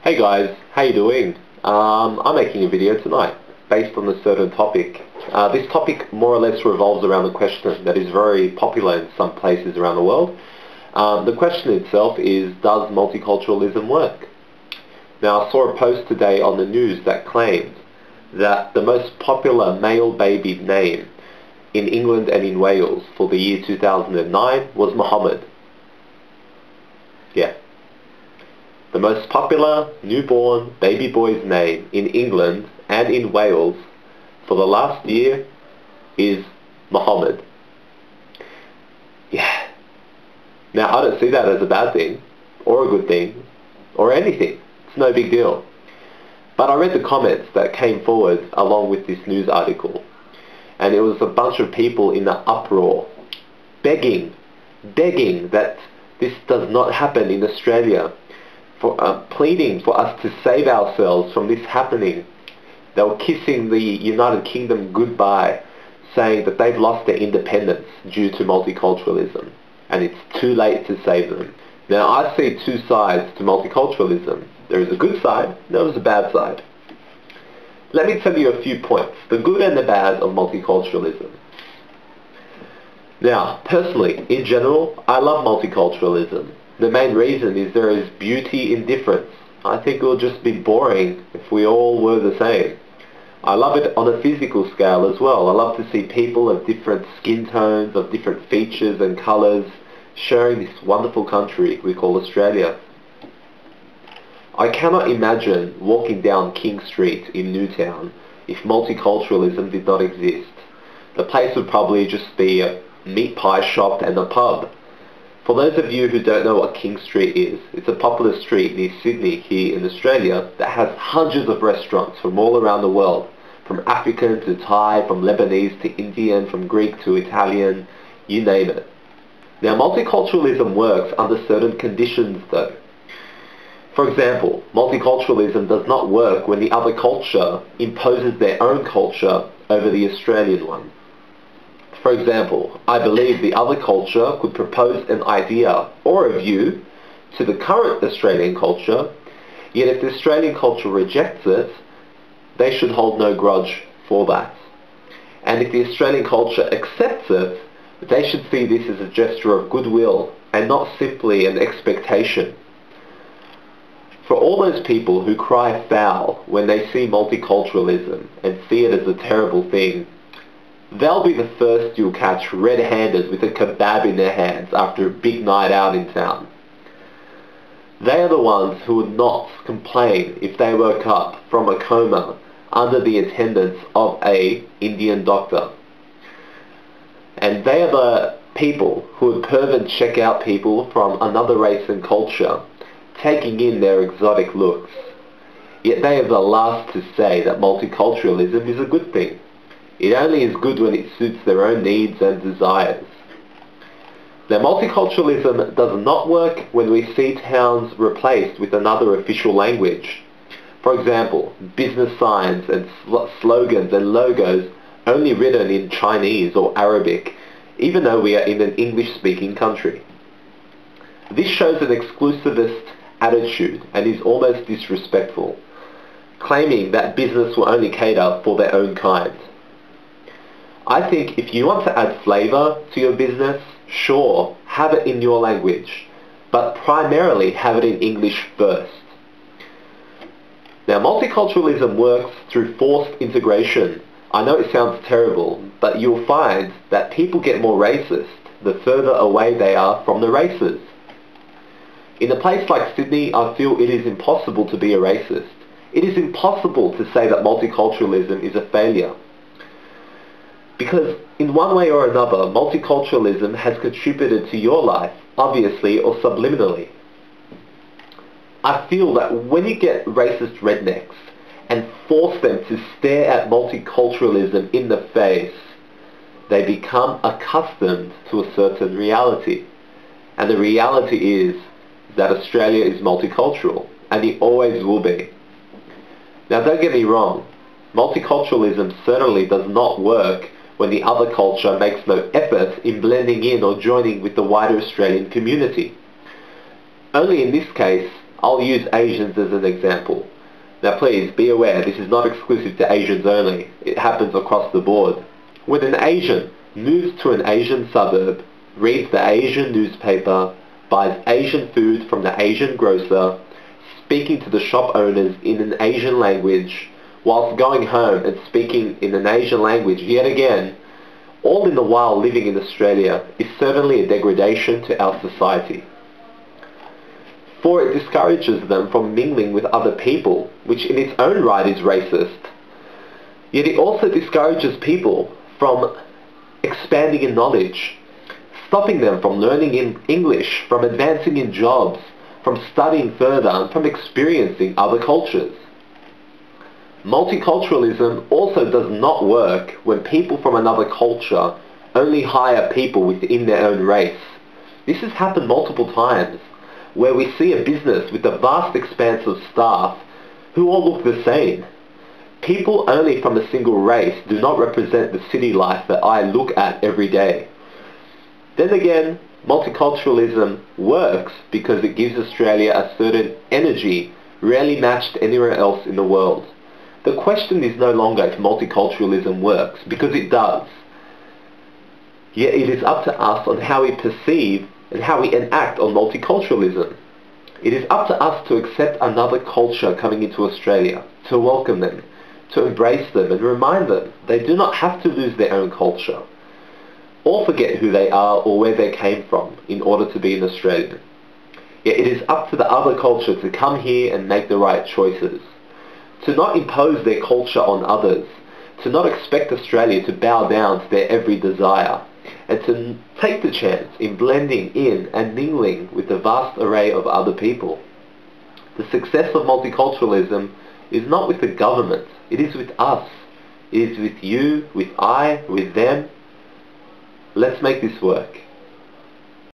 Hey guys, how you doing? I'm making a video tonight based on a certain topic. This topic more or less revolves around the question that is very popular in some places around the world. The question itself is, does multiculturalism work? Now, I saw a post today on the news that claimed that the most popular male baby name in England and in Wales for the year 2009 was Muhammad. Yeah. The most popular newborn baby boy's name in England and in Wales for the last year is Muhammad. Yeah. Now, I don't see that as a bad thing, or a good thing, or anything. It's no big deal. But I read the comments that came forward along with this news article, and it was a bunch of people in an uproar, begging that this does not happen in Australia, pleading for us to save ourselves from this happening. They were kissing the United Kingdom goodbye, saying that they've lost their independence due to multiculturalism, and it's too late to save them. Now, I see two sides to multiculturalism. There is a good side, there is a bad side. Let me tell you a few points, the good and the bad of multiculturalism. Now, personally, in general, I love multiculturalism. The main reason is there is beauty in difference. I think it would just be boring if we all were the same. I love it on a physical scale as well. I love to see people of different skin tones, of different features and colours, sharing this wonderful country we call Australia. I cannot imagine walking down King Street in Newtown if multiculturalism did not exist. The place would probably just be a meat pie shop and a pub. For those of you who don't know what King Street is, it's a popular street near Sydney here in Australia that has hundreds of restaurants from all around the world, from African to Thai, from Lebanese to Indian, from Greek to Italian, you name it. Now, multiculturalism works under certain conditions though. For example, multiculturalism does not work when the other culture imposes their own culture over the Australian one. For example, I believe the other culture could propose an idea or a view to the current Australian culture, yet if the Australian culture rejects it, they should hold no grudge for that. And if the Australian culture accepts it, they should see this as a gesture of goodwill and not simply an expectation. For all those people who cry foul when they see multiculturalism and see it as a terrible thing, they'll be the first you'll catch red-handed with a kebab in their hands after a big night out in town. They are the ones who would not complain if they woke up from a coma under the attendance of an Indian doctor. And they are the people who would perv and check out people from another race and culture, taking in their exotic looks. Yet they are the last to say that multiculturalism is a good thing. It only is good when it suits their own needs and desires. Now, multiculturalism does not work when we see towns replaced with another official language. For example, business signs and slogans and logos only written in Chinese or Arabic, even though we are in an English-speaking country. This shows an exclusivist attitude and is almost disrespectful, claiming that business will only cater for their own kind. I think if you want to add flavour to your business, sure, have it in your language, but primarily have it in English first. Now, multiculturalism works through forced integration. I know it sounds terrible, but you'll find that people get more racist the further away they are from the races. In a place like Sydney, I feel it is impossible to be a racist. It is impossible to say that multiculturalism is a failure. Because in one way or another, multiculturalism has contributed to your life, obviously or subliminally. I feel that when you get racist rednecks and force them to stare at multiculturalism in the face, they become accustomed to a certain reality. And the reality is that Australia is multicultural, and it always will be. Now, don't get me wrong, multiculturalism certainly does not work when the other culture makes no effort in blending in or joining with the wider Australian community. Only in this case I'll use Asians as an example. Now please be aware, this is not exclusive to Asians only. It happens across the board. When an Asian moves to an Asian suburb, reads the Asian newspaper, buys Asian food from the Asian grocer, speaking to the shop owners in an Asian language, whilst going home and speaking in an Asian language yet again, all in the while living in Australia, is certainly a degradation to our society. For it discourages them from mingling with other people, which in its own right is racist. Yet it also discourages people from expanding in knowledge, stopping them from learning in English, from advancing in jobs, from studying further, and from experiencing other cultures. Multiculturalism also does not work when people from another culture only hire people within their own race. This has happened multiple times, where we see a business with a vast expanse of staff who all look the same. People only from a single race do not represent the city life that I look at every day. Then again, multiculturalism works because it gives Australia a certain energy rarely matched anywhere else in the world. The question is no longer if multiculturalism works, because it does. Yet it is up to us on how we perceive and how we enact on multiculturalism. It is up to us to accept another culture coming into Australia, to welcome them, to embrace them and remind them they do not have to lose their own culture, or forget who they are or where they came from in order to be an Australian. Yet it is up to the other culture to come here and make the right choices, to not impose their culture on others, to not expect Australia to bow down to their every desire, and to take the chance in blending in and mingling with the vast array of other people. The success of multiculturalism is not with the government, it is with us. It is with you, with I, with them. Let's make this work.